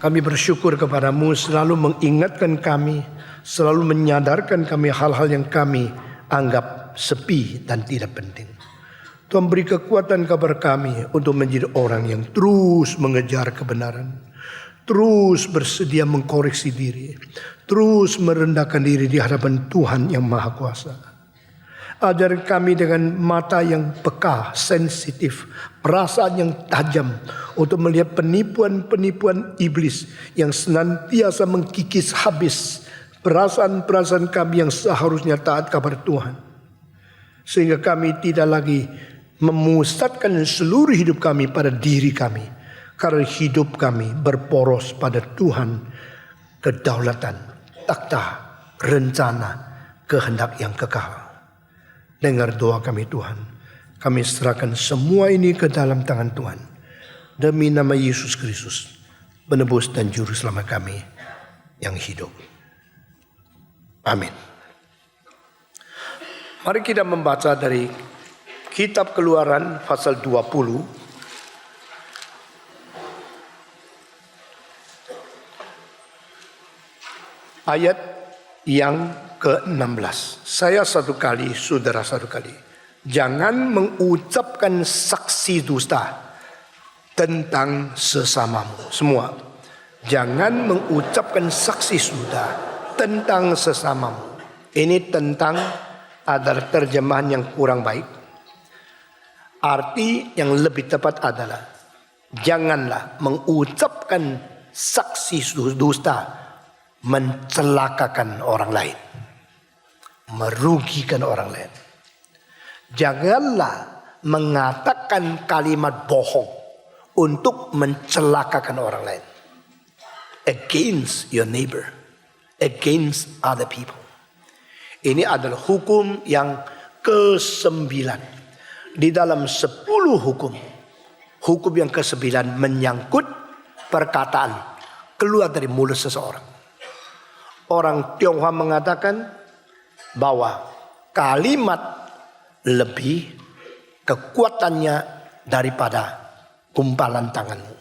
Kami bersyukur kepadamu selalu mengingatkan kami, selalu menyadarkan kami hal-hal yang kami anggap sepi dan tidak penting. Tuhan beri kekuatan kepada kami untuk menjadi orang yang terus mengejar kebenaran, terus bersedia mengkoreksi diri, terus merendahkan diri di hadapan Tuhan yang Maha Kuasa. Ajar kami dengan mata yang peka, sensitif, perasaan yang tajam untuk melihat penipuan-penipuan iblis yang senantiasa mengkikis habis perasaan-perasaan kami yang seharusnya taat kepada Tuhan. Sehingga kami tidak lagi memusatkan seluruh hidup kami pada diri kami, karena hidup kami berporos pada Tuhan, kedaulatan, takhta, rencana, kehendak yang kekal. Dengar doa kami Tuhan. Kami serahkan semua ini ke dalam tangan Tuhan. Demi nama Yesus Kristus, penebus dan juru selamat kami yang hidup. Amin. Mari kita membaca dari Kitab Keluaran pasal 20. Ayat yang ke-16. Saya satu kali, saudara satu kali. Jangan mengucapkan saksi dusta tentang sesamamu. Semua. Jangan mengucapkan saksi dusta tentang sesamamu. Ini tentang adalah terjemahan yang kurang baik. Arti yang lebih tepat adalah janganlah mengucapkan saksi dusta mencelakakan orang lain, merugikan orang lain. Janganlah mengatakan kalimat bohong untuk mencelakakan orang lain. Against your neighbor, against other people. Ini adalah hukum yang ke-9. Di dalam 10 hukum, hukum yang ke-9 menyangkut perkataan keluar dari mulut seseorang. Orang Tionghoa mengatakan bahwa kalimat lebih kekuatannya daripada gumpalan tanganmu.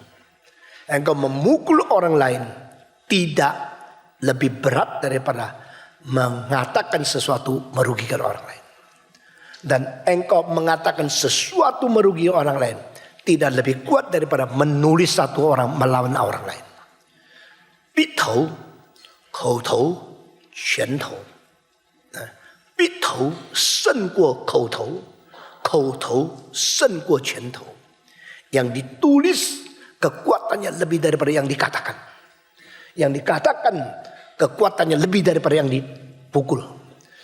Engkau memukul orang lain tidak lebih berat daripada mengatakan sesuatu merugikan orang lain. Dan engkau mengatakan sesuatu merugikan orang lain tidak lebih kuat daripada menulis satu orang melawan orang lain. 鼻头口头拳头，鼻头胜过口头，口头胜过拳头。Yang ditulis kekuatannya lebih daripada yang dikatakan. Yang dikatakan kekuatannya lebih daripada yang dipukul.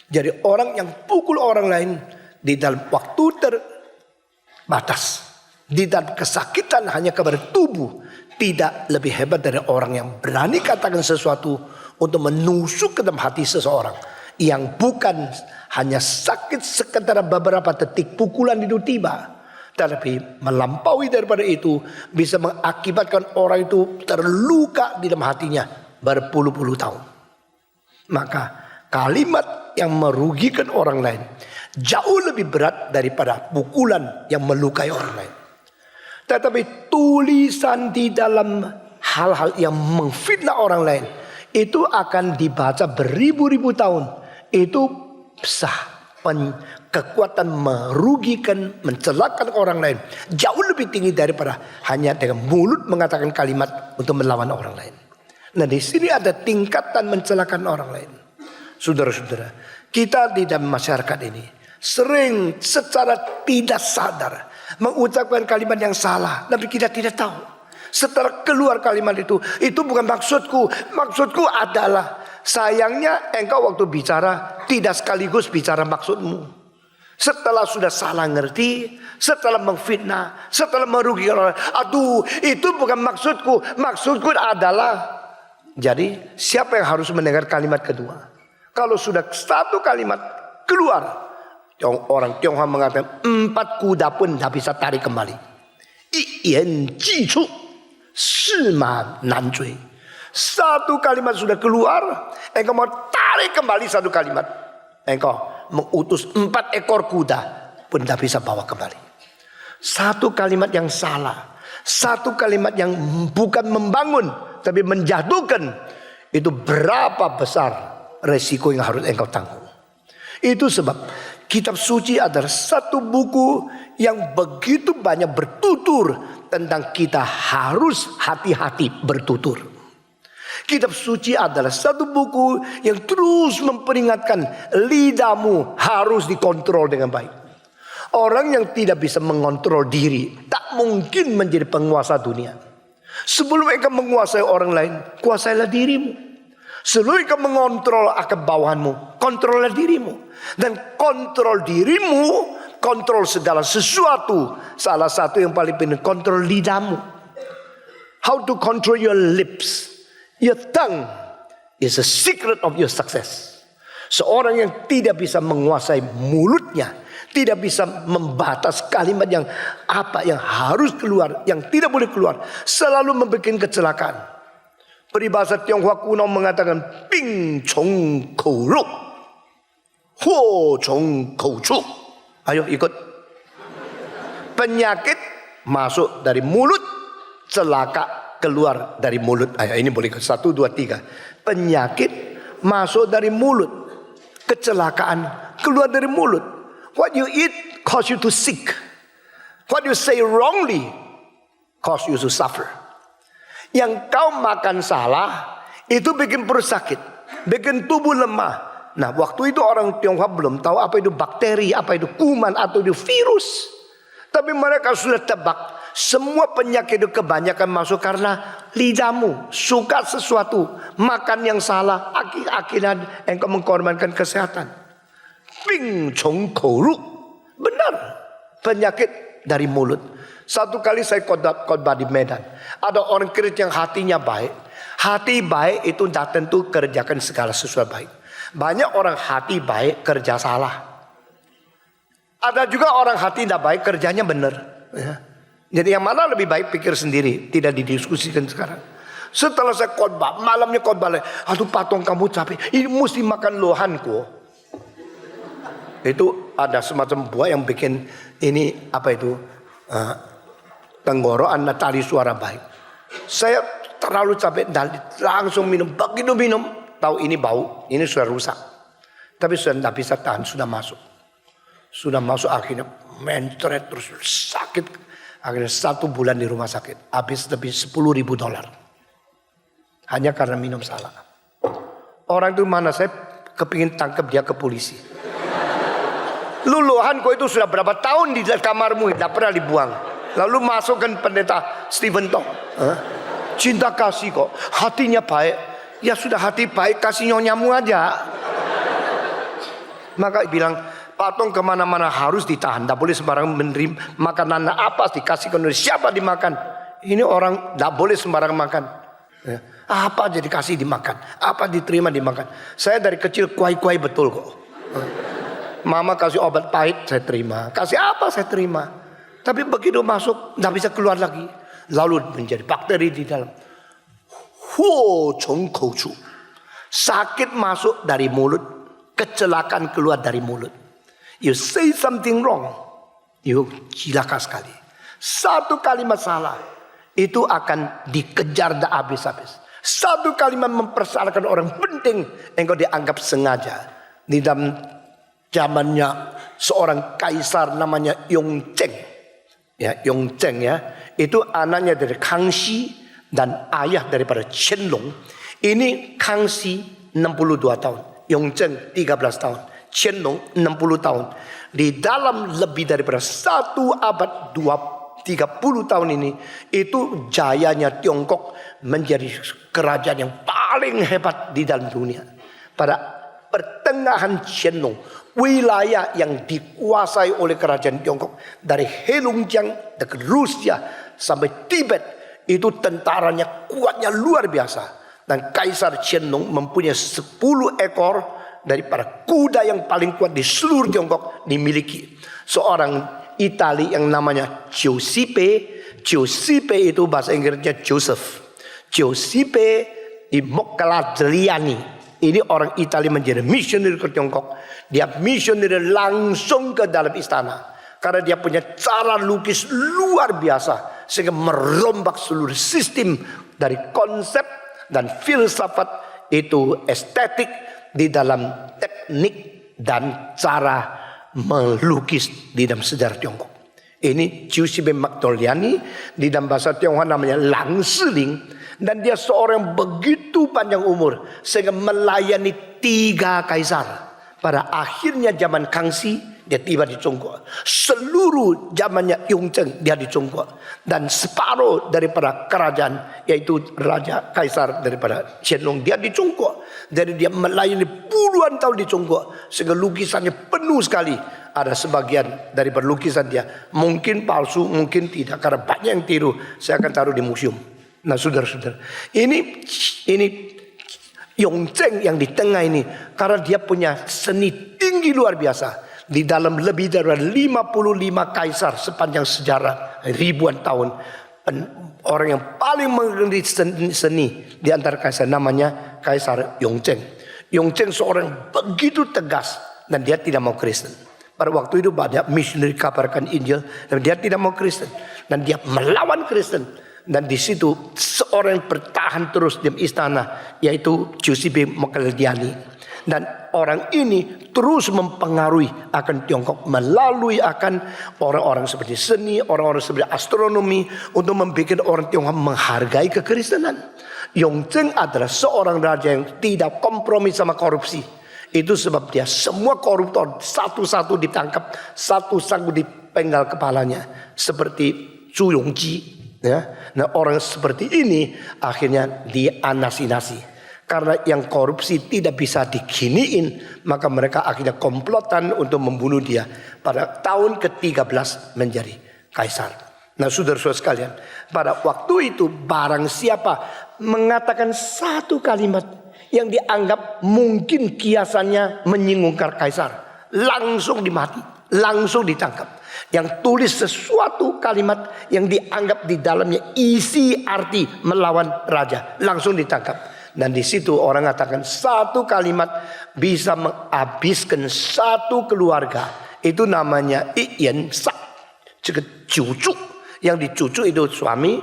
Jadi orang yang pukul orang lain di dalam waktu terbatas, di dalam kesakitan hanya kepada tubuh, tidak lebih hebat dari orang yang berani katakan sesuatu untuk menusuk ke dalam hati seseorang yang bukan hanya sakit sekitar beberapa detik pukulan itu tiba, tapi melampaui daripada itu bisa mengakibatkan orang itu terluka di dalam hatinya berpuluh-puluh tahun. Maka kalimat yang merugikan orang lain jauh lebih berat daripada pukulan yang melukai orang lain. Tetapi tulisan di dalam hal-hal yang memfitnah orang lain itu akan dibaca beribu-ribu tahun. Itu sah. Kekuatan merugikan, mencelakakan orang lain jauh lebih tinggi daripada hanya dengan mulut mengatakan kalimat untuk melawan orang lain. Nah, di sini ada tingkatan mencelakakan orang lain. Saudara-saudara, kita di dalam masyarakat ini sering secara tidak sadar mengucapkan kalimat yang salah, tapi kita tidak tahu. Setelah keluar kalimat itu bukan maksudku. Maksudku adalah, sayangnya engkau waktu bicara tidak sekaligus bicara maksudmu. Setelah sudah salah ngerti, setelah mengfitnah, setelah merugikan orang, aduh itu bukan maksudku. Maksudku adalah. Jadi siapa yang harus mendengar kalimat kedua? Kalau sudah satu kalimat keluar, orang Tionghoa mengatakan 4 kuda pun tidak bisa tarik kembali. 一言既出，驷马难追. Satu kalimat sudah keluar, engkau mau tarik kembali satu kalimat, engkau mengutus 4 ekor kuda pun tidak bisa bawa kembali. Satu kalimat yang salah, satu kalimat yang bukan membangun tapi menjatuhkan, itu berapa besar resiko yang harus engkau tanggung. Itu sebab kitab suci adalah satu buku yang begitu banyak bertutur tentang kita harus hati-hati bertutur. Kitab suci adalah satu buku yang terus memperingatkan lidahmu harus dikontrol dengan baik. Orang yang tidak bisa mengontrol diri tak mungkin menjadi penguasa dunia. Sebelum engkau menguasai orang lain, kuasailah dirimu. Sebelum engkau mengontrol akan bawahanmu, kontrollah dirimu. Dan kontrol dirimu, kontrol segala sesuatu. Salah satu yang paling penting, kontrol lidahmu. How to control your lips. Your tongue is a secret of your success. Seorang yang tidak bisa menguasai mulutnya, tidak bisa membatas kalimat yang apa yang harus keluar, yang tidak boleh keluar, selalu membuat kecelakaan. Peribahasa Tionghoa kuno mengatakan Ping Chong Kou Ru, Huo Chong Kou Chu. Ayo ikut. Penyakit masuk dari mulut, celaka keluar dari mulut. Ayo ini boleh 1, 2, 3. Penyakit masuk dari mulut, kecelakaan keluar dari mulut. What you eat cause you to sick. What you say wrongly cause you to suffer. Yang kau makan salah itu bikin perut sakit, bikin tubuh lemah. Nah, waktu itu orang Tionghoa belum tahu apa itu bakteri, apa itu kuman atau itu virus. Tapi mereka sudah tebak semua penyakit itu kebanyakan masuk karena lidahmu suka sesuatu, makan yang salah, akhirnya engkau mengorbankan kesehatan. Ping Chong Kou Ru. Benar, penyakit dari mulut. Satu kali saya khotbah di Medan. Ada orang Kristen yang hatinya baik. Hati baik itu tidak tentu kerjakan segala sesuatu baik. Banyak orang hati baik kerja salah. Ada juga orang hati tidak baik kerjanya benar. Ya. Jadi yang mana lebih baik pikir sendiri, tidak didiskusikan sekarang. Setelah saya khotbah, malamnya khotbah lagi. Aduh Patong kamu capek, ini mesti makan lohanku. Itu ada semacam buah yang bikin ini apa itu tenggorokan cari suara baik. Saya terlalu capek dan langsung minum. Begitu minum, tahu ini bau, ini sudah rusak. Tapi sudah tidak bisa tahan, sudah masuk. Sudah masuk akhirnya mencret terus sakit. Akhirnya 1 bulan di rumah sakit. Habis lebih $10.000. Hanya karena minum salah. Orang itu mana saya kepingin tangkap dia ke polisi. Luluhan kau itu sudah berapa tahun di kamarmu tidak pernah dibuang. Lalu masukkan pendeta Stephen Tong. Cinta kasih kok, hatinya baik. Ya sudah hati baik, kasih nyonyamu aja. Maka bilang, Patong kemana-mana harus ditahan. Tidak boleh sembarang menerima makanan apa dikasihkan oleh siapa dimakan. Ini orang tidak boleh sembarang makan. Ya. Apa aja dikasih dimakan, apa diterima dimakan. Saya dari kecil kuai-kuai betul kok. Mama kasih obat pahit saya terima, kasih apa saya terima. Tapi begitu masuk tidak bisa keluar lagi. Lalu menjadi bakteri di dalam. Huo Chong Kou Chu. Sakit masuk dari mulut, kecelakaan keluar dari mulut. You say something wrong, you cilaka sekali. Satu kalimat salah itu akan dikejar dah habis-habis. Satu kalimat mempersalahkan orang penting, engkau dianggap sengaja. Di dalam zamannya seorang kaisar namanya Yongzheng. Ya, Yongzheng ya, itu anaknya dari Kangxi dan ayah daripada Qianlong. Ini Kangxi 62 tahun, Yongzheng 13 tahun, Qianlong 60 tahun. Di dalam lebih daripada 1 abad 30 tahun ini, itu jayanya Tiongkok menjadi kerajaan yang paling hebat di dalam dunia. Pada pertengahan Qianlong, wilayah yang dikuasai oleh kerajaan Tiongkok dari Heilongjiang dekat Rusia sampai Tibet, itu tentaranya kuatnya luar biasa. Dan Kaisar Qianlong mempunyai 10 ekor daripada kuda yang paling kuat di seluruh Tiongkok dimiliki. Seorang Itali yang namanya Giuseppe. Giuseppe itu bahasa Inggrisnya Joseph. Giuseppe di Moccagliani. Ini orang Italia menjadi misioner ke Tiongkok. Dia misioner langsung ke dalam istana. Karena dia punya cara lukis luar biasa. Sehingga merombak seluruh sistem dari konsep dan filsafat itu estetik di dalam teknik dan cara melukis di dalam sejarah Tiongkok. Ini Giuseppe Mattoliani, di dalam bahasa Tionghoa namanya Lang Siling. Dan dia seorang begitu panjang umur sehingga melayani 3 kaisar. Pada akhirnya zaman Kangxi dia tiba di Tiongkok. Seluruh zamannya Yongzheng dia di Tiongkok. Dan separuh daripada kerajaan, yaitu raja kaisar daripada Qianlong, dia di Tiongkok. Jadi dia melayani puluhan tahun di Tiongkok sehingga lukisannya penuh sekali. Ada sebagian daripada lukisan dia mungkin palsu, mungkin tidak, karena banyak yang tiru. Saya akan taruh di museum. Nah, saudara-saudara, ini Yongzheng yang di tengah ini, karena dia punya seni tinggi luar biasa. Di dalam lebih dari 55 kaisar sepanjang sejarah ribuan tahun. Orang yang paling mengerti seni di antara kaisar namanya Kaisar Yongzheng. Yongzheng seorang begitu tegas dan dia tidak mau Kristen. Pada waktu itu banyak misioneri kabarkan Injil dan dia tidak mau Kristen dan dia melawan Kristen. Dan di situ seorang yang bertahan terus di istana, yaitu Giuseppe Mattoliani. Dan orang ini terus mempengaruhi akan Tiongkok melalui akan orang-orang seperti seni, orang-orang seperti astronomi, untuk membuat orang Tiongkok menghargai kekristenan. Yongzheng adalah seorang raja yang tidak kompromi sama korupsi. Itu sebab dia semua koruptor satu-satu ditangkap, satu-satu dipenggal kepalanya, seperti Zhu Yongji. Ya, nah orang seperti ini akhirnya dianasinasi. Karena yang korupsi tidak bisa diginiin, maka mereka akhirnya komplotan untuk membunuh dia. Pada tahun ke-13 menjadi kaisar. Nah, saudara-saudara sekalian, pada waktu itu barang siapa mengatakan satu kalimat yang dianggap mungkin kiasannya menyinggungkan kaisar, langsung dimati, langsung ditangkap. Yang tulis sesuatu kalimat yang dianggap di dalamnya isi arti melawan raja, langsung ditangkap. Dan di situ orang mengatakan satu kalimat bisa menghabiskan satu keluarga. Itu namanya Iyan Sak, cucu. Yang dicucu itu suami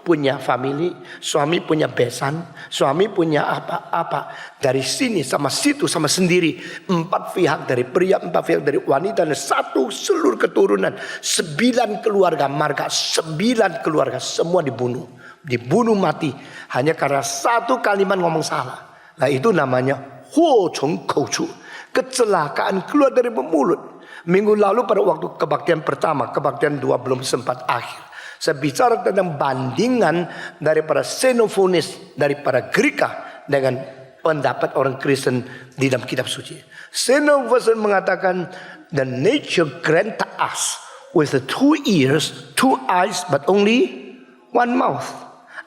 punya family, suami punya besan, suami punya apa-apa. Dari sini sama situ sama sendiri. 4 pihak dari pria, 4 pihak dari wanita, dan 1 seluruh keturunan. 9 keluarga marga, 9 keluarga semua dibunuh mati hanya karena satu kalimat ngomong salah. Nah, itu namanya Huo Chong Kou Chu, kecelakaan keluar dari mulut. Minggu lalu pada waktu kebaktian pertama, kebaktian 2 belum sempat akhir, saya bicara tentang bandingan daripada Xenophonius daripada Greka dengan pendapat orang Kristen di dalam kitab suci. Xenophonius mengatakan, the nature grant us with 2 ears, 2 eyes, but only 1 mouth.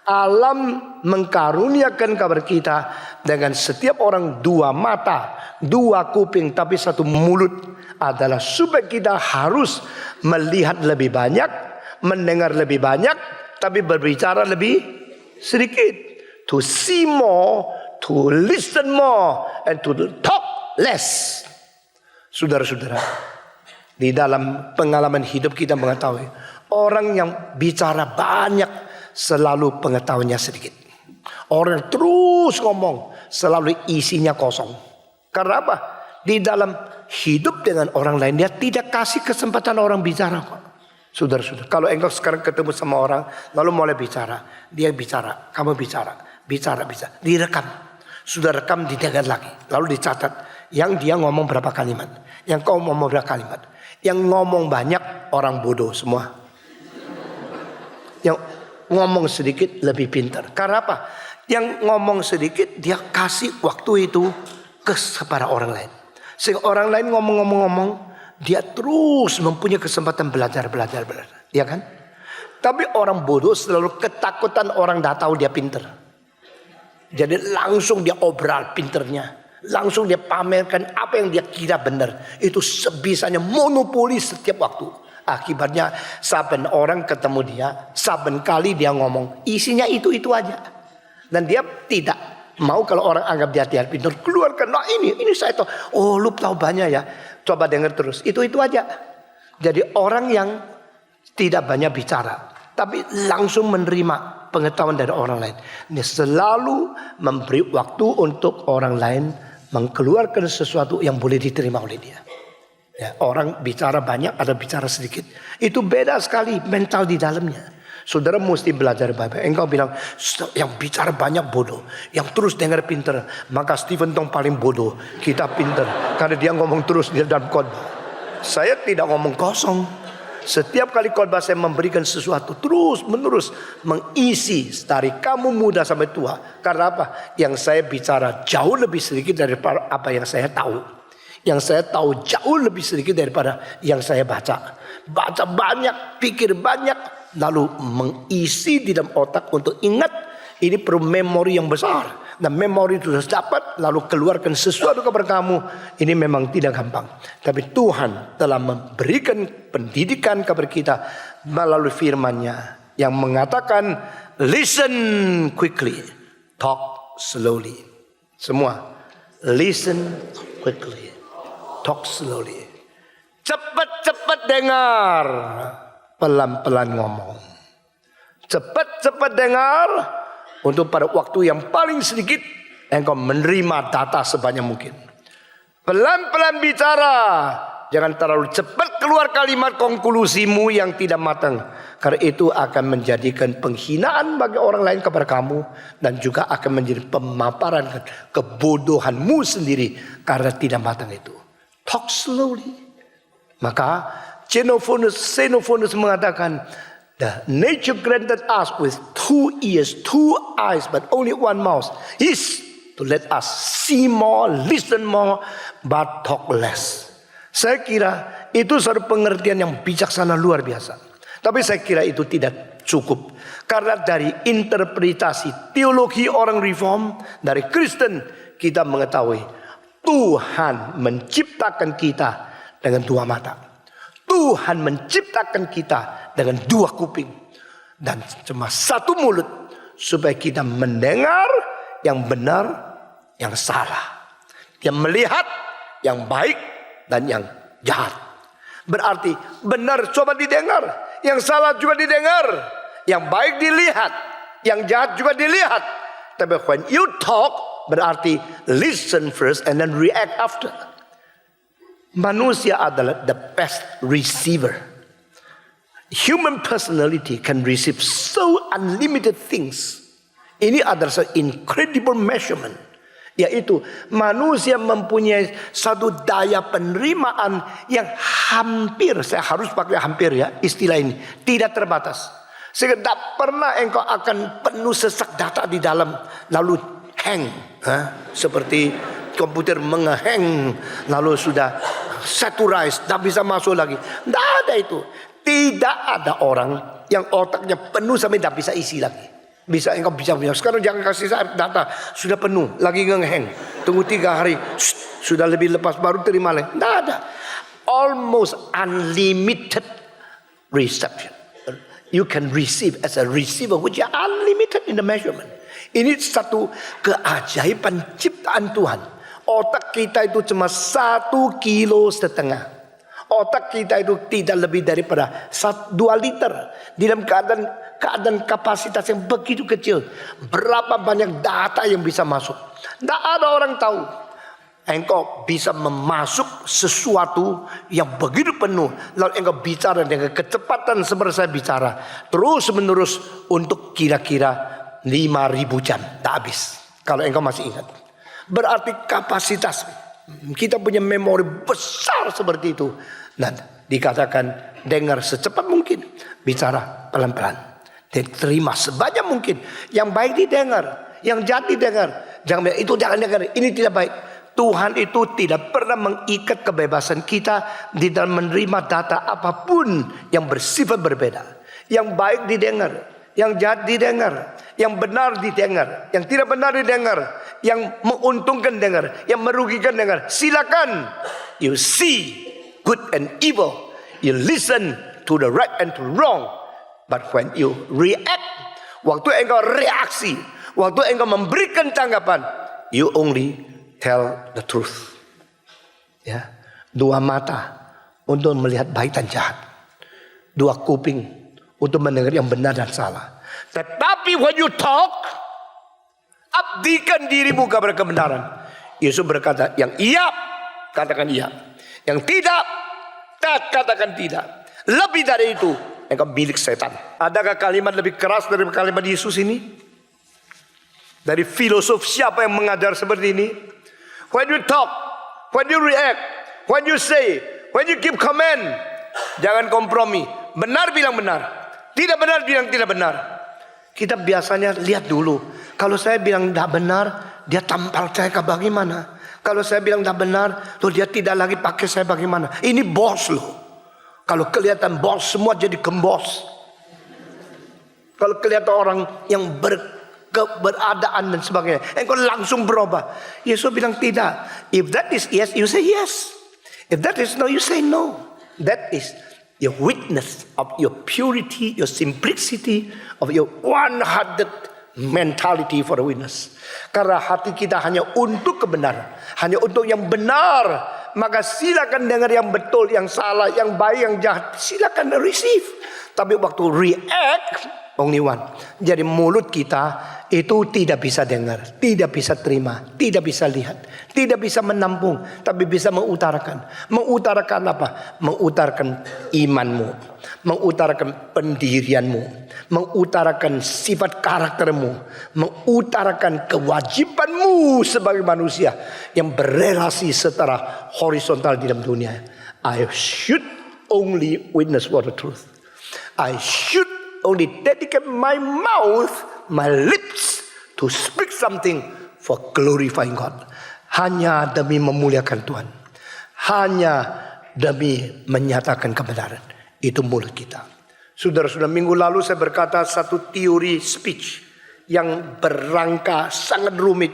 Alam mengkaruniakan kabar kita dengan setiap orang 2 mata, 2 kuping, tapi 1 mulut, adalah supaya kita harus melihat lebih banyak, mendengar lebih banyak, tapi berbicara lebih sedikit. To see more, to listen more, and to talk less. Saudara-saudara, di dalam pengalaman hidup kita mengetahui, orang yang bicara banyak selalu pengetahuannya sedikit. Orang yang terus ngomong selalu isinya kosong. Karena apa? Di dalam hidup dengan orang lain, dia tidak kasih kesempatan orang bicara. Saudara-saudara, kalau engkau sekarang ketemu sama orang lalu mulai bicara, dia bicara, kamu bicara, direkam. Sudah rekam, didengar lagi, lalu dicatat. Yang dia ngomong berapa kalimat, yang kau ngomong berapa kalimat. Yang ngomong banyak orang bodoh semua. Yang ngomong sedikit lebih pintar. Karena apa? Yang ngomong sedikit dia kasih waktu itu kepada orang lain. Sehingga orang lain ngomong-ngomong, dia terus mempunyai kesempatan belajar. Ya kan? Tapi orang bodoh selalu ketakutan orang dah tahu dia pintar. Jadi langsung dia obral pinternya. Langsung dia pamerkan apa yang dia kira benar. Itu sebisanya monopoli setiap waktu. Akibatnya saben orang ketemu dia, saben kali dia ngomong isinya itu aja. Dan dia tidak Mau kalau orang anggap dia tidak pintar, keluarkan. Nah ini saya tahu. Oh lu tahu banyak ya. Coba dengar terus. Itu aja. Jadi orang yang tidak banyak bicara, tapi langsung menerima pengetahuan dari orang lain. Dia selalu memberi waktu untuk orang lain mengeluarkan sesuatu yang boleh diterima oleh dia. Ya, orang bicara banyak, ada bicara sedikit. Itu beda sekali mental di dalamnya. Saudara mesti belajar Bible. Engkau bilang yang bicara banyak bodoh, yang terus dengar pintar. Maka Stephen Tong paling bodoh, kita pintar karena dia ngomong terus di dalam khotbah. Saya tidak ngomong kosong. Setiap kali khotbah saya memberikan sesuatu terus menerus mengisi dari kamu muda sampai tua. Karena apa? Yang saya bicara jauh lebih sedikit daripada apa yang saya tahu. Yang saya tahu jauh lebih sedikit daripada yang saya baca. Baca banyak, pikir banyak, lalu mengisi di dalam otak untuk ingat. Ini perlu memori yang besar. Dan memori itu sudah dapat, lalu keluarkan sesuatu kepada kamu. Ini memang tidak gampang. Tapi Tuhan telah memberikan pendidikan kepada kita melalui firman-Nya yang mengatakan, listen quickly, talk slowly. Semua, listen quickly, talk slowly. Cepat-cepat dengar, pelan-pelan ngomong. Cepat-cepat dengar, untuk pada waktu yang paling sedikit engkau menerima data sebanyak mungkin. Pelan-pelan bicara, jangan terlalu cepat keluar kalimat konklusimu yang tidak matang. Karena itu akan menjadikan penghinaan bagi orang lain kepada kamu, dan juga akan menjadi pemaparan kebodohanmu sendiri karena tidak matang itu. Talk slowly. Maka Xenophonus mengatakan, the nature granted us with 2 ears, 2 eyes, but only 1 mouth is to let us see more, listen more, but talk less. Saya kira itu satu pengertian yang bijaksana luar biasa. Tapi saya kira itu tidak cukup. Karena dari interpretasi teologi orang reform, dari Kristen, kita mengetahui Tuhan menciptakan kita dengan 2 mata. Tuhan menciptakan kita dengan 2 kuping. Dan cuma 1 mulut. Supaya kita mendengar yang benar, yang salah. Dia melihat yang baik dan yang jahat. Berarti benar coba didengar, yang salah juga didengar, yang baik dilihat, yang jahat juga dilihat. Tapi when you talk, berarti listen first and then react after. Manusia adalah the best receiver. Human personality can receive so unlimited things. Ini adalah incredible measurement. Yaitu manusia mempunyai satu daya penerimaan yang hampir, saya harus pakai hampir ya istilah ini, tidak terbatas. Sehingga tidak pernah engkau akan penuh sesak data di dalam lalu hang. Seperti komputer mengehang lalu sudah saturized, tidak bisa masuk lagi. Tidak ada itu. Tidak ada orang yang otaknya penuh sampai tidak bisa isi lagi. Bisa engkau bisa punya. Sekarang jangan kasih saya data sudah penuh, lagi ngehang. Tunggu 3 hari, sudah lebih lepas baru terima lagi. Tidak ada. Almost unlimited reception. You can receive as a receiver which is unlimited in the measurement. Ini satu keajaiban ciptaan Tuhan. Otak kita itu cuma 1,5 kilo. Otak kita itu tidak lebih daripada 2 liter. Di dalam keadaan kapasitas yang begitu kecil. Berapa banyak data yang bisa masuk. Tidak ada orang tahu. Engkau bisa memasuk sesuatu yang begitu penuh. Lalu engkau bicara dengan kecepatan seperti saya bicara. Terus menerus untuk kira-kira 5.000 jam. Tak habis. Kalau engkau masih ingat. Berarti kapasitas kita punya memori besar seperti itu. Dan dikatakan dengar secepat mungkin, bicara pelan-pelan, terima sebanyak mungkin. Yang baik didengar, yang jahat didengar. Jangan itu jangan dengar, ini tidak baik. Tuhan itu tidak pernah mengikat kebebasan kita di dalam menerima data apapun yang bersifat berbeda. Yang baik didengar, yang jahat didengar, yang benar didengar, yang tidak benar didengar, yang menguntungkan dengar, yang merugikan dengar. Silakan. You see good and evil. You listen to the right and to wrong. But when you react, waktu engkau reaksi, Waktu engkau memberikan tanggapan, you only tell the truth. Ya, 2 mata untuk melihat baik dan jahat, 2 kuping untuk mendengar yang benar dan salah. Tetapi when you talk, abdikan dirimu kepada kebenaran. Yesus berkata, yang iya katakan iya, yang tidak katakan tidak. Lebih dari itu, engkau milik setan. Adakah kalimat lebih keras dari kalimat Yesus ini? Dari filosof siapa yang mengajar seperti ini? When you talk, when you react, when you say, when you give comment, jangan kompromi. Benar bilang benar, tidak benar bilang tidak benar. Kita biasanya lihat dulu. Kalau saya bilang tidak benar, dia tampal saya ke bagaimana? Kalau saya bilang tidak benar, tuh dia tidak lagi pakai saya bagaimana? Ini bos loh. Kalau kelihatan bos, semua jadi gembos. Kalau kelihatan orang yang beradaan dan sebagainya, engkau langsung berubah. Yesus bilang tidak. If that is yes, you say yes. If that is no, you say no. That is your witness of your purity, your simplicity, of your one-hearted mentality for the witness. Karena hati kita hanya untuk kebenaran, hanya untuk yang benar. Maka silakan dengar yang betul, yang salah, yang baik, yang jahat. Silakan receive. Tapi waktu react, only one. Jadi mulut kita itu tidak bisa dengar, tidak bisa terima, tidak bisa lihat, tidak bisa menampung, tapi bisa mengutarakan. Mengutarakan apa? Mengutarakan imanmu, mengutarakan pendirianmu, mengutarakan sifat karaktermu, mengutarakan kewajibanmu sebagai manusia yang berelasi secara horizontal di dalam dunia. I should only witness for the truth. I should only dedicate my mouth, my lips to speak something for glorifying God. Hanya demi memuliakan Tuhan. Hanya demi menyatakan kebenaran. Itu mulut kita. Saudara-saudara, minggu lalu saya berkata satu teori speech yang berangka sangat rumit.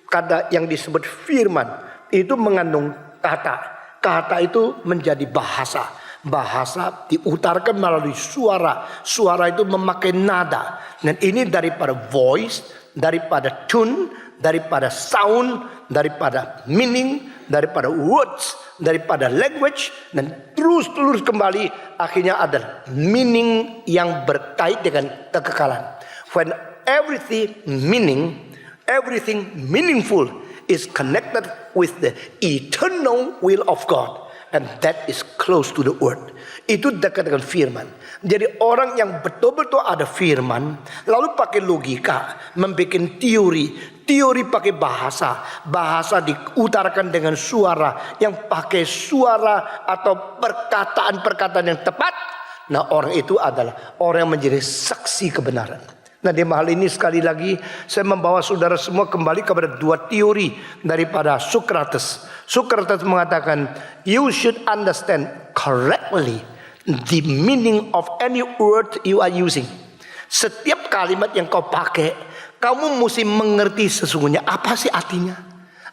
Kata yang disebut firman itu mengandung kata. Kata itu menjadi bahasa. Bahasa diutarakan melalui suara. Suara itu memakai nada. Dan ini daripada voice, daripada tune, daripada sound, daripada meaning, daripada words, daripada language, dan terus kembali akhirnya ada meaning yang berkait dengan kekekalan. When everything meaningful is connected with the eternal will of God. And that is close to the word. Itu dekat dengan firman. Jadi orang yang betul-betul ada firman, lalu pakai logika, membuat teori. Teori pakai bahasa. Bahasa diutarakan dengan suara. Yang pakai suara atau perkataan-perkataan yang tepat. Nah, orang itu adalah orang yang menjadi saksi kebenaran. Nah, di hal ini sekali lagi saya membawa saudara semua kembali kepada 2 teori daripada Socrates. Socrates mengatakan, you should understand correctly the meaning of any word you are using. Setiap kalimat yang kau pakai, kamu mesti mengerti sesungguhnya apa sih artinya.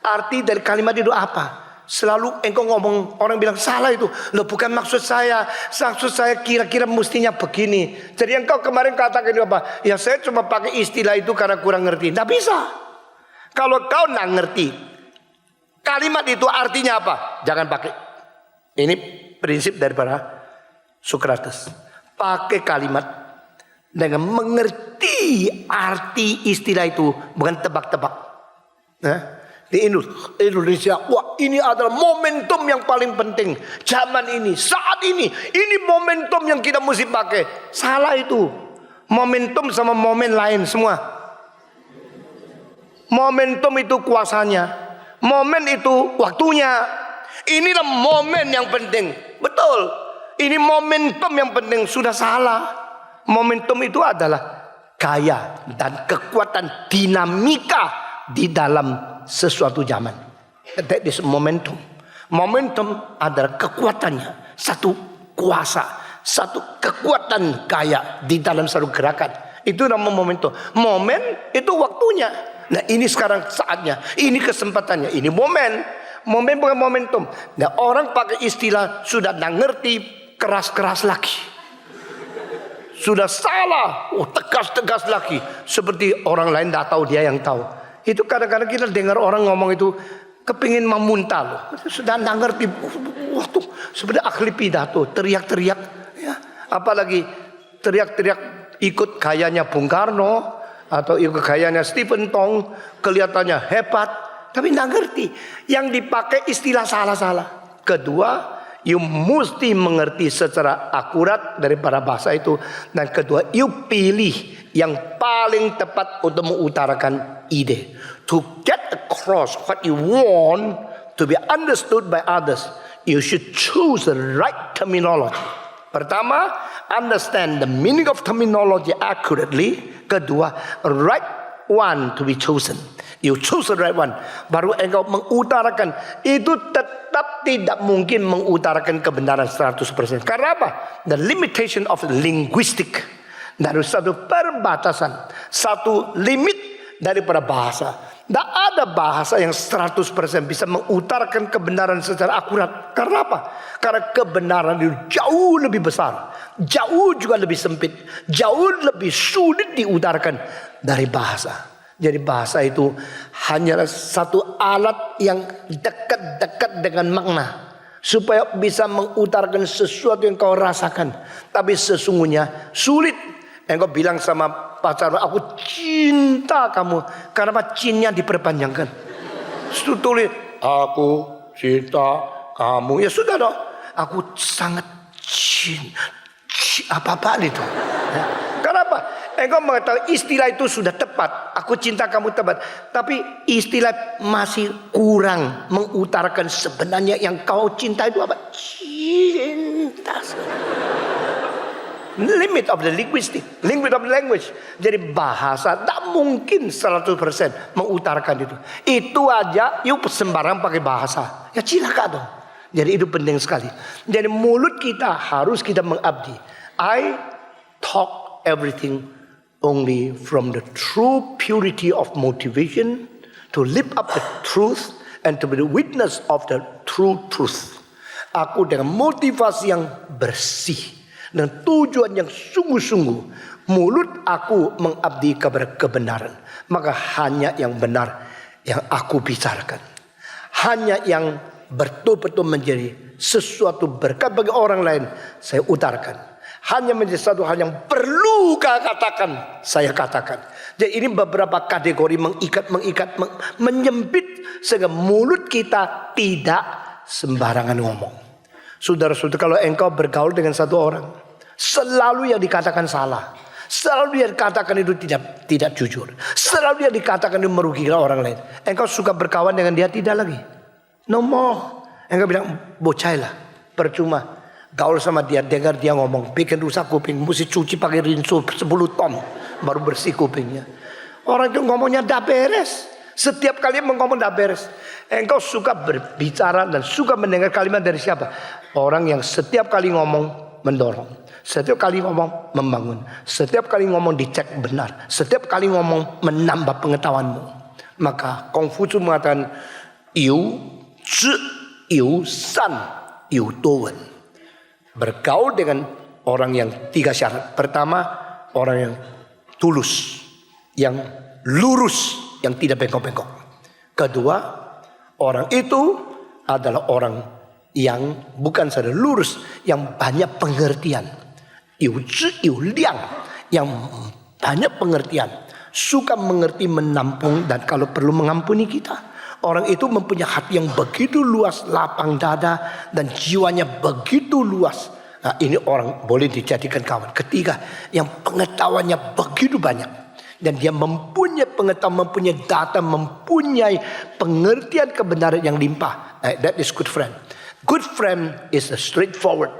Arti dari kalimat itu apa? Selalu engkau ngomong, orang bilang salah itu. Loh, bukan maksud saya. Maksud saya kira-kira mestinya begini. Jadi engkau kemarin katakan apa? Ya saya cuma pakai istilah itu karena kurang ngerti. Tidak bisa. Kalau kau tidak ngerti kalimat itu artinya apa, jangan pakai. Ini prinsip daripada Socrates. Pakai kalimat dengan mengerti arti istilah itu, bukan tebak-tebak. Di Indonesia, wah ini adalah momentum yang paling penting. Zaman ini, saat ini momentum yang kita mesti pakai. Salah itu. Momentum sama momen lain semua. Momentum itu kuasanya. Momen itu waktunya. Inilah momen yang penting. Betul. Ini momentum yang penting. Sudah salah. Momentum itu adalah gaya dan kekuatan dinamika di dalam sesuatu zaman. That is momentum. Momentum adalah kekuatannya, satu kuasa, satu kekuatan gaya di dalam satu gerakan. Itu namanya momentum. Momen itu waktunya. Nah, ini sekarang saatnya, ini kesempatannya, ini momen. Momen bukan momentum. Nah, orang pakai istilah sudah tidak ngerti, keras-keras lagi. sudah salah, tegas-tegas lagi. Seperti orang lain tidak tahu, dia yang tahu. Itu kadang-kadang kita dengar orang ngomong itu kepingin memuntah loh. Sudah tidak ngerti. Waktu sebenarnya ahli pidato, teriak-teriak. Ya. Apalagi teriak-teriak ikut gayanya Bung Karno atau ikut gayanya Stephen Tong, kelihatannya hebat, tapi tidak ngerti. Yang dipakai istilah salah-salah. Kedua, you mesti mengerti secara akurat daripada bahasa itu. Dan kedua, you pilih yang paling tepat untuk mengutarakan ide. To get across what you want to be understood by others, you should choose the right terminology. Pertama, understand the meaning of terminology accurately. Kedua, right one to be chosen. You choose the right one. Baru engkau mengutarakan. Itu tetap tidak mungkin mengutarakan kebenaran 100%. Karena apa? The limitation of linguistic. Dari satu perbatasan, satu limit daripada bahasa. Tidak ada bahasa yang 100% bisa mengutarakan kebenaran secara akurat. Karena apa? Karena kebenaran itu jauh lebih besar, jauh juga lebih sempit, jauh lebih sulit diutarakan dari bahasa. Jadi bahasa itu hanyalah satu alat yang dekat-dekat dengan makna, supaya bisa mengutarakan sesuatu yang kau rasakan. Tapi sesungguhnya sulit. Engkau bilang sama pacar, aku cinta kamu. Karena cinnya diperpanjangkan. Tulis, aku cinta kamu. Ya sudah dong. Aku sangat cinta. Apa-apaan itu. Ya. Kenapa? Engkau mengetahui istilah itu sudah tepat. Aku cinta kamu tepat. Tapi istilah masih kurang mengutarakan sebenarnya yang kau cinta itu apa? Cinta. Limit of the linguistic, limit of the language. Jadi bahasa tak mungkin 100% mengutarakan itu. Itu aja yuk sembarang pakai bahasa. Ya cilaka dong. Jadi itu penting sekali. Jadi mulut kita harus kita mengabdi. I talk everything only from the true purity of motivation, to lift up the truth and to be the witness of the true truth. Aku dengan motivasi yang bersih dan tujuan yang sungguh-sungguh, mulut aku mengabdi kepada kebenaran. Maka hanya yang benar yang aku bicarakan. Hanya yang betul-betul menjadi sesuatu berkat bagi orang lain, saya utarakan. Hanya menjadi satu hal yang perlu katakan, saya katakan. Jadi ini beberapa kategori mengikat, menyempit, sehingga mulut kita tidak sembarangan ngomong. Saudara-saudara, kalau engkau bergaul dengan satu orang, selalu yang dikatakan salah, selalu yang dikatakan itu tidak jujur, selalu yang dikatakan itu merugikan orang lain, engkau suka berkawan dengan dia tidak lagi. No more. Engkau bilang bocailah, percuma. Gaul sama dia, dengar dia ngomong, bikin rusak kuping, mesti cuci pakai rinso 10 ton baru bersih kupingnya. Orang itu ngomongnya dah beres. Setiap kali ngomong dah beres. Engkau suka berbicara dan suka mendengar kalimat dari siapa? Orang yang setiap kali ngomong mendorong, setiap kali ngomong membangun, setiap kali ngomong dicek benar, setiap kali ngomong menambah pengetahuanmu. Maka Konghucu mengatakan, you zhi, you san, you dowen. Bergaul dengan orang yang 3 syarat. Pertama, orang yang tulus, yang lurus, yang tidak bengkok-bengkok. Kedua, orang itu adalah orang yang bukan saja lurus, yang banyak pengertian. Yu zhi, yu liang, yang banyak pengertian, suka mengerti, menampung, dan kalau perlu mengampuni kita. Orang itu mempunyai hati yang begitu luas, lapang dada, dan jiwanya begitu luas. Nah, ini orang boleh dijadikan kawan. Ketiga, yang pengetahuannya begitu banyak. Dan dia mempunyai pengetahuan, mempunyai data, mempunyai pengertian kebenaran yang limpah. That is good friend. Good friend is a straightforward.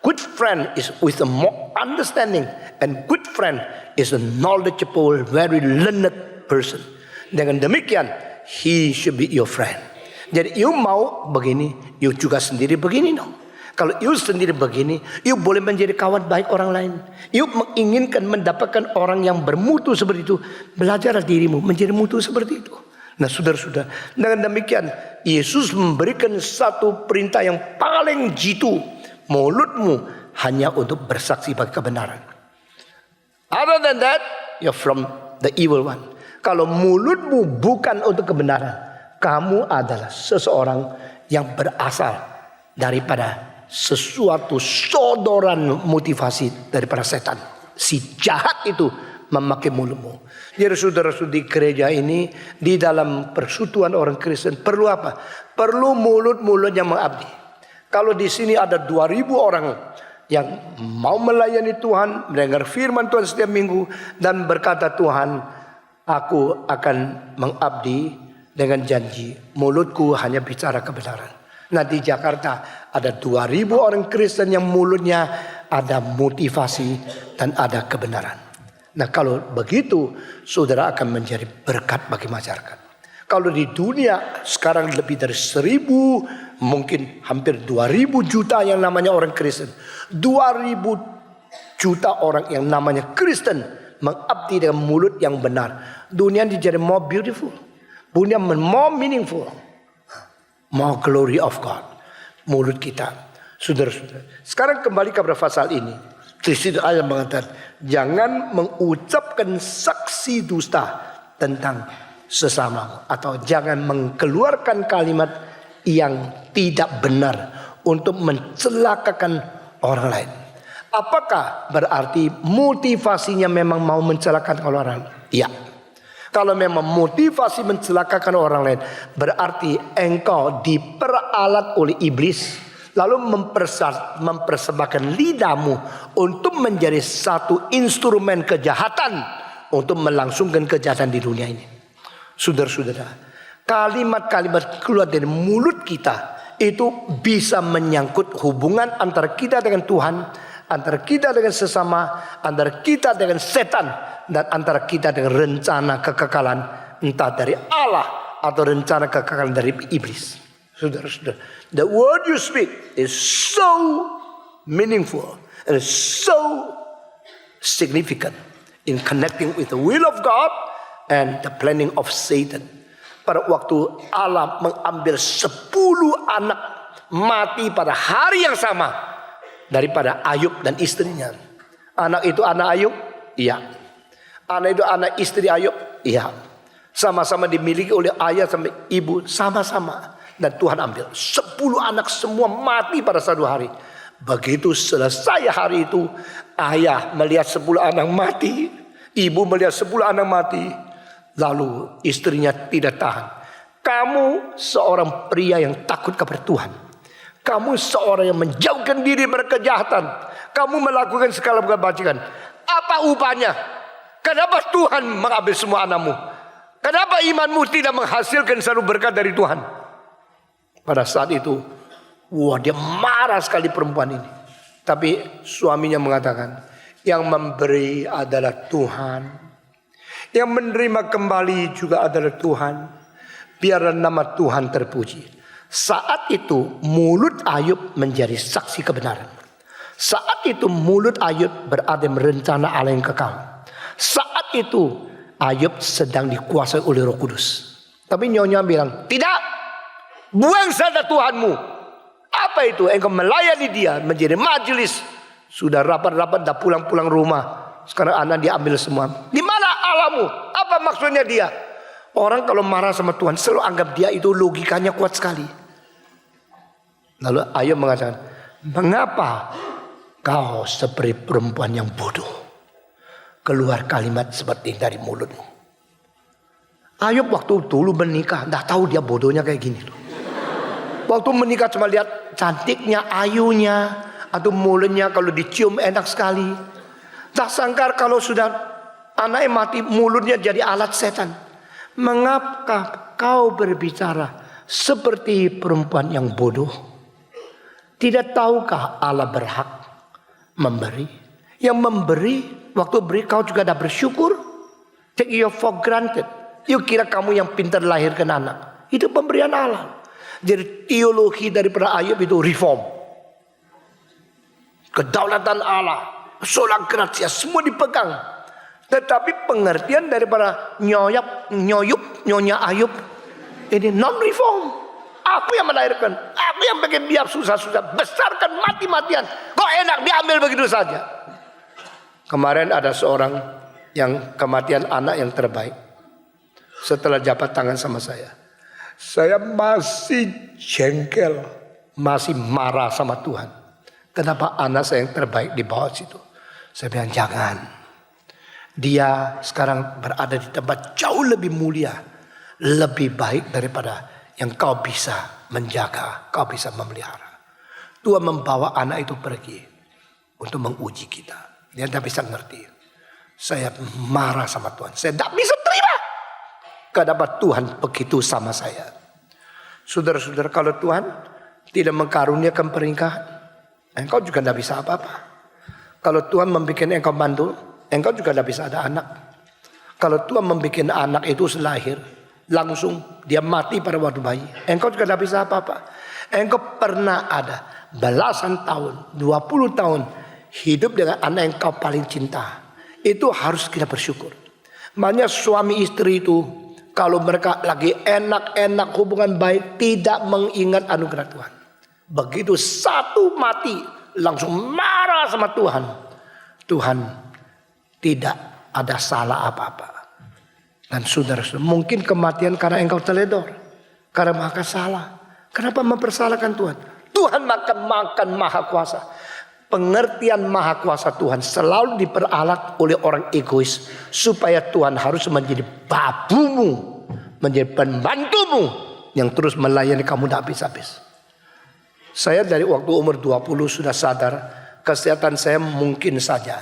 Good friend is with a more understanding. And good friend is a knowledgeable, very learned person. Dengan demikian, he should be your friend. Jadi you mau begini, you juga sendiri begini dong. Kalau you sendiri begini, you boleh menjadi kawan baik orang lain. You menginginkan mendapatkan orang yang bermutu seperti itu. Belajarlah dirimu menjadi mutu seperti itu. Nah, saudara-saudara, dengan demikian Yesus memberikan satu perintah yang paling jitu. Mulutmu hanya untuk bersaksi bagi kebenaran. Other than that, you're from the evil one. Kalau mulutmu bukan untuk kebenaran, kamu adalah seseorang yang berasal daripada sesuatu sodoran motivasi daripada setan. Si jahat itu memakai mulutmu. Jadi saudara-saudari gereja ini di dalam persekutuan orang Kristen perlu apa? Perlu mulut-mulut yang mengabdi. Kalau di sini ada 2.000 orang yang mau melayani Tuhan, mendengar firman Tuhan setiap minggu dan berkata, Tuhan, aku akan mengabdi dengan janji mulutku hanya bicara kebenaran. Nah di Jakarta ada 2.000 orang Kristen yang mulutnya ada motivasi dan ada kebenaran. Nah kalau begitu saudara akan menjadi berkat bagi masyarakat. Kalau di dunia sekarang lebih dari 1.000, mungkin hampir 2.000 juta yang namanya orang Kristen. 2.000 juta orang yang namanya Kristen mengabdi dengan mulut yang benar. Dunia menjadi more beautiful. Dunia more meaningful. More glory of God. Mulut kita. Saudara-saudara. Sekarang kembali kepada pasal ini. Di situ ayat mengatakan, jangan mengucapkan saksi dusta tentang sesamamu. Atau jangan mengeluarkan kalimat yang tidak benar untuk mencelakakan orang lain. Apakah berarti motivasinya memang mau mencelakakan orang lain? Ya. Kalau memang motivasi mencelakakan orang lain, berarti engkau diperalat oleh iblis. Lalu mempersembahkan lidahmu untuk menjadi satu instrumen kejahatan untuk melangsungkan kejahatan di dunia ini. Saudara-saudara, kalimat-kalimat keluar dari mulut kita itu bisa menyangkut hubungan antara kita dengan Tuhan, antara kita dengan sesama, antara kita dengan setan, dan antara kita dengan rencana kekekalan entah dari Allah atau rencana kekekalan dari iblis. Saudara-saudara, the word you speak is so meaningful and so significant in connecting with the will of God and the planning of Satan. Pada waktu Allah mengambil 10 anak mati pada hari yang sama daripada Ayub dan istrinya. Anak itu anak Ayub? Iya. Anak itu anak istri Ayub? Iya. Sama-sama dimiliki oleh ayah sampai ibu, sama-sama. Dan Tuhan ambil 10 anak semua mati pada satu hari. Begitu selesai hari itu, ayah melihat 10 anak mati, ibu melihat 10 anak mati, lalu istrinya tidak tahan. Kamu seorang pria yang takut kepada Tuhan. Kamu seorang yang menjauhkan diri dari kejahatan. Kamu melakukan segala kebajikan. Apa upahnya? Kenapa Tuhan mengambil semua anakmu? Kenapa imanmu tidak menghasilkan satu berkat dari Tuhan? Pada saat itu, wah dia marah sekali perempuan ini. Tapi suaminya mengatakan, yang memberi adalah Tuhan. Yang menerima kembali juga adalah Tuhan. Biarlah nama Tuhan terpuji. Saat itu mulut Ayub menjadi saksi kebenaran. Saat itu mulut Ayub berada merencana Allah yang kekal. Saat itu Ayub sedang dikuasai oleh Roh Kudus. Tapi nyonya bilang, tidak. Buang saja Tuhanmu. Apa itu? Engkau melayani dia menjadi majelis. Sudah rapat-rapat dah pulang-pulang rumah. Sekarang anak diambil semua. Di mana Allahmu? Apa maksudnya dia? Orang kalau marah sama Tuhan selalu anggap dia itu logikanya kuat sekali. Lalu Ayub mengatakan, mengapa kau seperti perempuan yang bodoh? Keluar kalimat seperti dari mulutmu. Ayub waktu dulu menikah, tidak tahu dia bodohnya kayak gini loh. Waktu menikah cuma lihat cantiknya, ayunya, atau mulutnya kalau dicium enak sekali. Tak sangka kalau sudah anaknya mati, mulutnya jadi alat setan. Mengapa kau berbicara seperti perempuan yang bodoh? Tidak tahukah Allah berhak memberi? Yang memberi, waktu beri kau juga dah bersyukur. Take you for granted. You kira kamu yang pintar lahirkan anak. Itu pemberian Allah. Jadi teologi daripada Ayub itu reform. Kedaulatan Allah, sola gratia, semua dipegang. Tetapi pengertian daripada nyonya Ayub ini non-reform. Aku yang melahirkan, aku yang pakai biar susah-susah, besarkan mati-matian. Kok enak diambil begitu saja. Kemarin ada seorang yang kematian anak yang terbaik. Setelah jabat tangan sama saya masih jengkel, masih marah sama Tuhan. Kenapa anak saya yang terbaik dibawa situ? Saya bilang jangan. Dia sekarang berada di tempat jauh lebih mulia, lebih baik daripada yang kau bisa menjaga, kau bisa memelihara. Tuhan membawa anak itu pergi untuk menguji kita. Dia tidak bisa ngerti. Saya marah sama Tuhan. Saya tidak bisa terima kenapa Tuhan begitu sama saya. Saudara-saudara, kalau Tuhan tidak mengkaruniakan pernikahan, engkau juga tidak bisa apa-apa. Kalau Tuhan membuat engkau mandul, engkau juga tidak bisa ada anak. Kalau Tuhan membuat anak itu selahir, langsung dia mati pada waktu bayi, engkau juga tidak bisa apa-apa. Engkau pernah ada belasan tahun, 20 tahun hidup dengan anak yang kau paling cinta. Itu harus kita bersyukur. Makanya suami istri itu kalau mereka lagi enak-enak hubungan baik, tidak mengingat anugerah Tuhan. Begitu satu mati langsung marah sama Tuhan. Tuhan tidak ada salah apa-apa. Dan saudara-saudara, mungkin kematian karena engkau teledor, karena maka salah. Kenapa mempersalahkan Tuhan? Tuhan makan maha kuasa. Pengertian maha kuasa Tuhan selalu diperalat oleh orang egois, supaya Tuhan harus menjadi babumu, menjadi pembantumu yang terus melayani kamu tidak habis-habis. Saya dari waktu umur 20 sudah sadar kesehatan saya mungkin saja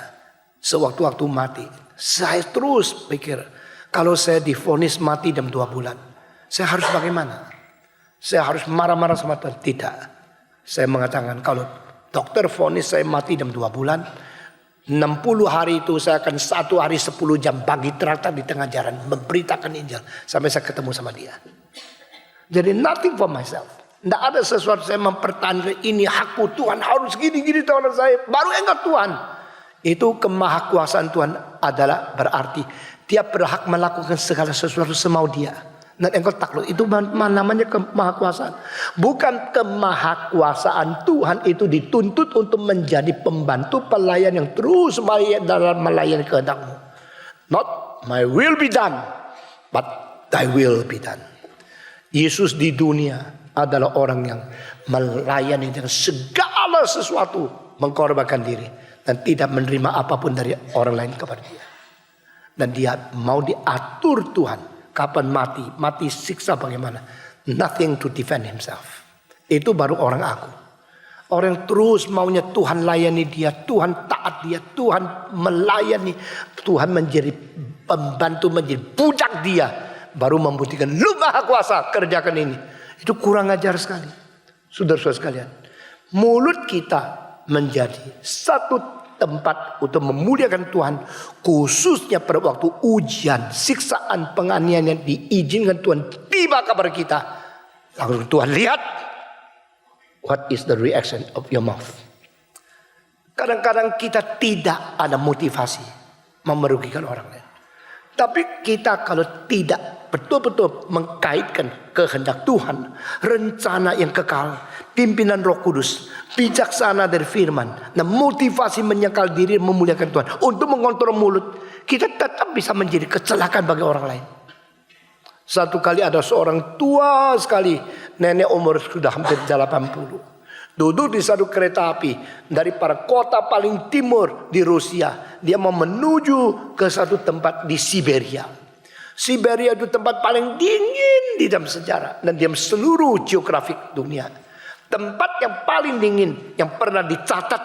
sewaktu-waktu mati. Saya terus pikir, kalau saya divonis mati dalam 2 bulan, saya harus bagaimana? Saya harus marah-marah sama Tuhan? Tidak. Saya mengatakan kalau dokter vonis saya mati dalam 2 bulan, 60 hari itu saya akan 1 hari 10 jam bagi traktat di tengah jalan memberitakan Injil sampai saya ketemu sama dia. Jadi nothing for myself. Tidak ada sesuatu saya mempertahankan ini hakku, Tuhan harus gini-gini Tuhan saya. Baru engkau Tuhan. Itu kemahakuasaan Tuhan adalah berarti dia berhak melakukan segala sesuatu semau dia. Dan engkau takluk, itu namanya kemahakuasaan. Bukan kemahakuasaan Tuhan itu dituntut untuk menjadi pembantu pelayan yang terus dalam melayani kehendak-Mu. Not my will be done, but thy will be done. Yesus di dunia adalah orang yang melayani dengan segala sesuatu, mengkorbankan diri dan tidak menerima apapun dari orang lain kepada dia. Dan dia mau diatur Tuhan. Kapan mati siksa bagaimana? Nothing to defend himself. Itu baru orang aku. Orang yang terus maunya Tuhan layani dia, Tuhan taat dia, Tuhan melayani, Tuhan menjadi pembantu, menjadi budak dia, baru membuktikan lu maha kuasa kerjakan ini. Itu kurang ajar sekali. Saudara-saudara sekalian, mulut kita menjadi satu tempat untuk memuliakan Tuhan, khususnya pada waktu ujian, siksaan, penganiayaan yang diizinkan Tuhan tiba kepada kita. Lalu Tuhan lihat, what is the reaction of your mouth? Kadang-kadang kita tidak ada motivasi merugikan orang lain. Tapi kita kalau tidak betul-betul mengkaitkan kehendak Tuhan, rencana yang kekal, pimpinan Roh Kudus, bijaksana dari firman, dan motivasi menyangkal diri memuliakan Tuhan untuk mengontrol mulut, kita tetap bisa menjadi kecelakaan bagi orang lain. Satu kali ada seorang tua sekali, nenek umur sudah hampir 80. Duduk di satu kereta api dari para kota paling timur di Rusia. Dia mau menuju ke satu tempat di Siberia. Siberia itu tempat paling dingin di dalam sejarah dan dalam seluruh geografik dunia. Tempat yang paling dingin yang pernah dicatat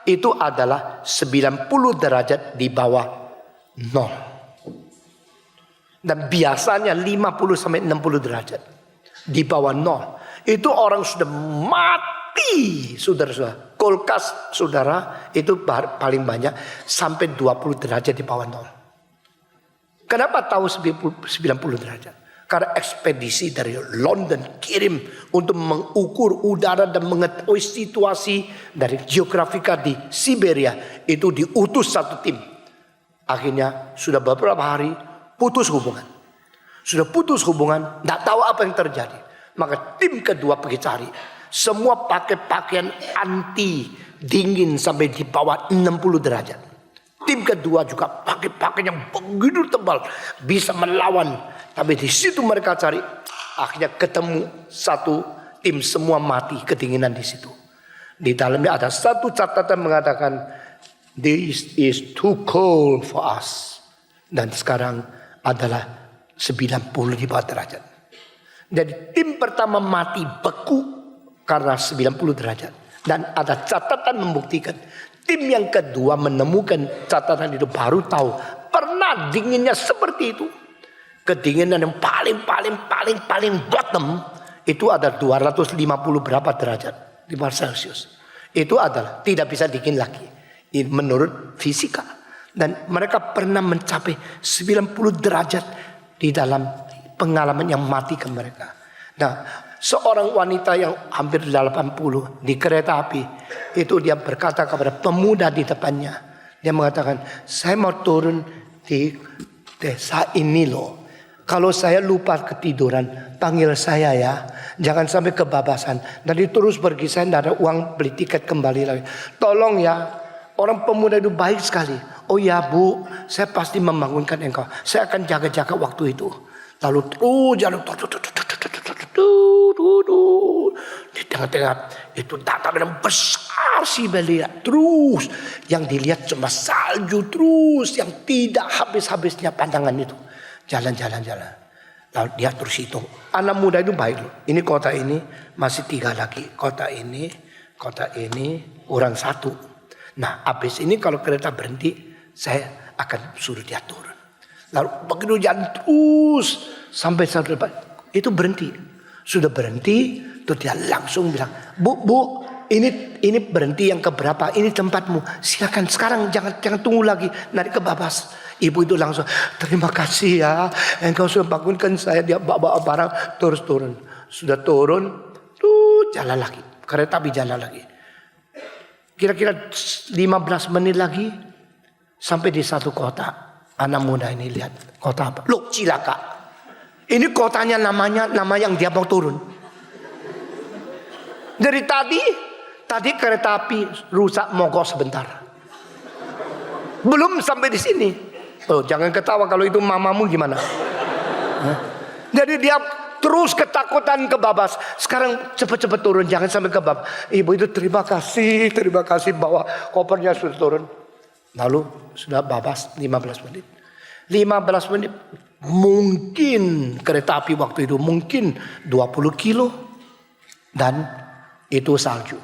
itu adalah 90 derajat di bawah 0. Dan biasanya 50 sampai 60 derajat di bawah 0. Itu orang sudah mati. Saudara-saudara, kulkas saudara itu paling banyak sampai 20 derajat di bawah 0. Kenapa tahu 90 derajat? Karena ekspedisi dari London kirim untuk mengukur udara dan mengetahui situasi dari geografika di Siberia. Itu diutus satu tim. Akhirnya sudah beberapa hari putus hubungan. Sudah putus hubungan, tidak tahu apa yang terjadi. Maka tim kedua pergi cari. Semua pakai pakaian anti dingin sampai di bawah 60 derajat. tim kedua juga pakai pakaian yang begitu tebal, bisa melawan. Tapi di situ mereka cari, akhirnya ketemu satu tim semua mati kedinginan di situ. Di dalamnya ada satu catatan mengatakan, this is too cold for us. Dan sekarang adalah 95 derajat. Jadi tim pertama mati beku karena 90 derajat. Dan ada catatan membuktikan. Tim yang kedua menemukan catatan itu baru tahu pernah dinginnya seperti itu. Kedinginan yang paling bottom itu ada 250 berapa derajat di Celsius. Itu adalah tidak bisa dingin lagi menurut fisika. Dan mereka pernah mencapai 90 derajat di dalam pengalaman yang mati ke mereka. Nah, seorang wanita yang hampir 80 di kereta api itu dia berkata kepada pemuda di depannya. Dia mengatakan, saya mau turun di desa ini loh. Kalau saya lupa ketiduran, panggil saya ya. Jangan sampai kebabasan. Nanti terus pergi, saya tidak ada uang beli tiket kembali lagi. Tolong ya. Orang pemuda itu baik sekali. Oh ya Bu, saya pasti membangunkan engkau. Saya akan jaga-jaga waktu itu. Lalu terus jalan. Di tengah-tengah itu dataran yang besar sih melihat. Terus yang dilihat cuma salju terus. Yang tidak habis-habisnya pandangan itu. Jalan. Lalu dia terus hitung. Anak muda itu baik loh. Ini kota ini masih 3 lagi. Kota ini kurang 1. Nah habis ini kalau kereta berhenti, saya akan suruh dia turun. Lalu begitu jalan terus sampai satu depan, itu berhenti. Sudah berhenti, terus dia langsung bilang, Bu, ini berhenti yang keberapa? Ini tempatmu. Silakan sekarang, jangan tunggu lagi, nanti kebabas. Ibu itu langsung, terima kasih ya, engkau sudah bangunkan saya. Dia bawa barang, terus turun. Sudah turun, tuh jalan lagi. Kereta api jalan lagi. Kira-kira 15 menit lagi sampai di satu kota. Anak muda ini lihat kota apa? Loh, cilaka. Ini kotanya nama yang dia mau turun. Dari tadi kereta api rusak mogok sebentar. Belum sampai di sini. Oh, jangan ketawa kalau itu mamamu gimana? Jadi dia terus ketakutan kebabas. Sekarang cepat-cepat turun, jangan sampai kebabas. Ibu itu terima kasih bawa kopernya sudah turun. Lalu sudah babas 15 menit. 15 menit mungkin kereta api waktu itu mungkin 20 kilo. Dan itu salju.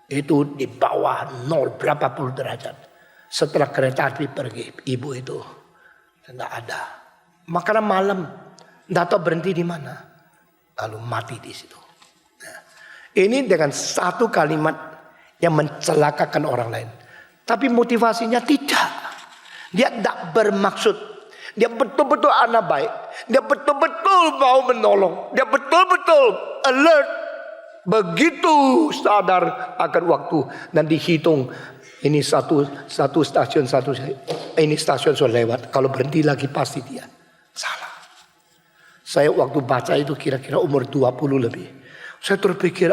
Itu di bawah 0 berapa puluh derajat. Setelah kereta api pergi, ibu itu tidak ada. Makanan malam. Tidak tahu berhenti di mana. Lalu mati di situ. Nah, ini dengan satu kalimat yang mencelakakan orang lain. Tapi motivasinya tidak. Dia tidak bermaksud. Dia betul-betul anak baik. Dia betul-betul mau menolong. Dia betul-betul alert. Begitu sadar akan waktu. Dan dihitung. Ini satu stasiun. Ini stasiun sudah lewat. Kalau berhenti lagi pasti dia salah. Saya waktu baca itu kira-kira umur 20 lebih. Saya terpikir,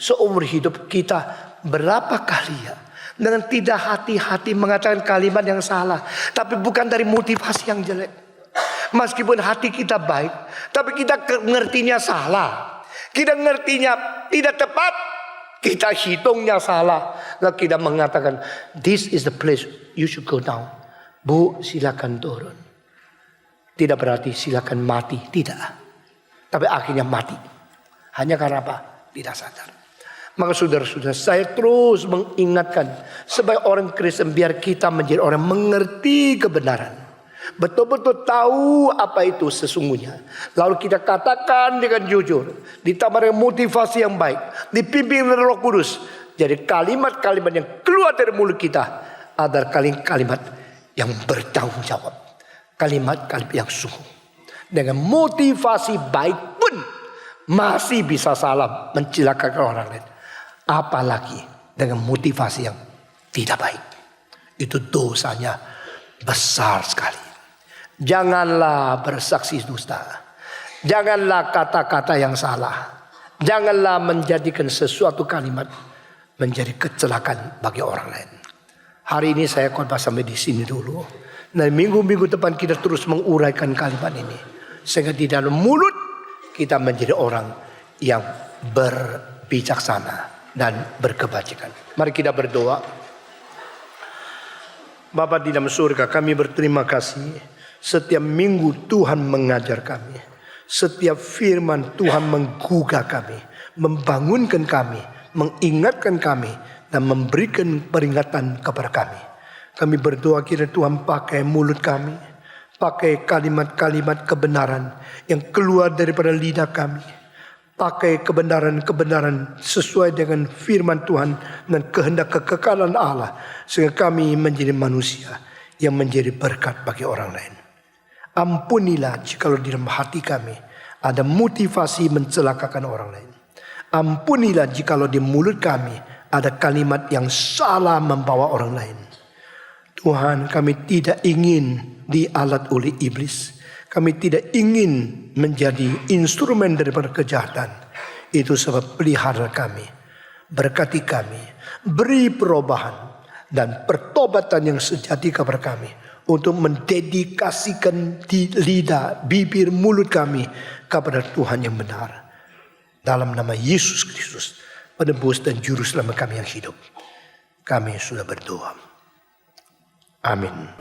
seumur hidup kita berapa kali ya dengan tidak hati-hati mengatakan kalimat yang salah. Tapi bukan dari motivasi yang jelek. Meskipun hati kita baik, tapi kita ngertinya salah. Kita ngertinya tidak tepat. Kita hitungnya salah. Lalu kita mengatakan, this is the place you should go down. Bu, silakan turun. Tidak berarti silakan mati, tidak. Tapi akhirnya mati. Hanya karena apa? Tidak sadar. Maka saudara-saudara, saya terus mengingatkan sebagai orang Kristen biar kita menjadi orang mengerti kebenaran. Betul-betul tahu apa itu sesungguhnya. Lalu kita katakan dengan jujur, ditambah dengan motivasi yang baik, dipimpin oleh Roh Kudus. Jadi kalimat-kalimat yang keluar dari mulut kita adalah kalimat yang bertanggung jawab. Kalimat-kalimat yang sungguh. Dengan motivasi baik pun masih bisa salah mencelakakan orang lain. Apalagi dengan motivasi yang tidak baik. Itu dosanya besar sekali. Janganlah bersaksi dusta. Janganlah kata-kata yang salah. Janganlah menjadikan sesuatu kalimat menjadi kecelakaan bagi orang lain. Hari ini saya khotbah sampai di sini dulu. Dan minggu-minggu depan kita terus menguraikan kalimat ini. Sehingga di dalam mulut kita menjadi orang yang berbijaksana dan berkebajikan. Mari kita berdoa. Bapa di dalam surga, kami berterima kasih. Setiap minggu Tuhan mengajar kami. Setiap firman Tuhan menggugah kami, membangunkan kami, mengingatkan kami, dan memberikan peringatan kepada kami. Kami berdoa kiranya Tuhan pakai mulut kami, pakai kalimat-kalimat kebenaran yang keluar daripada lidah kami. Pakai kebenaran-kebenaran sesuai dengan firman Tuhan dan kehendak kekekalan Allah. Sehingga kami menjadi manusia yang menjadi berkat bagi orang lain. Ampunilah jikalau di dalam hati kami ada motivasi mencelakakan orang lain. Ampunilah jikalau di mulut kami ada kalimat yang salah membawa orang lain. Tuhan, kami tidak ingin dialat oleh iblis. Kami tidak ingin menjadi instrumen daripada kejahatan. Itu sebab pelihara kami, berkati kami, beri perubahan dan pertobatan yang sejati kepada kami. Untuk mendedikasikan di lidah, bibir, mulut kami kepada Tuhan yang benar. Dalam nama Yesus Kristus, penebus dan juru selamat kami yang hidup, kami sudah berdoa. Amin.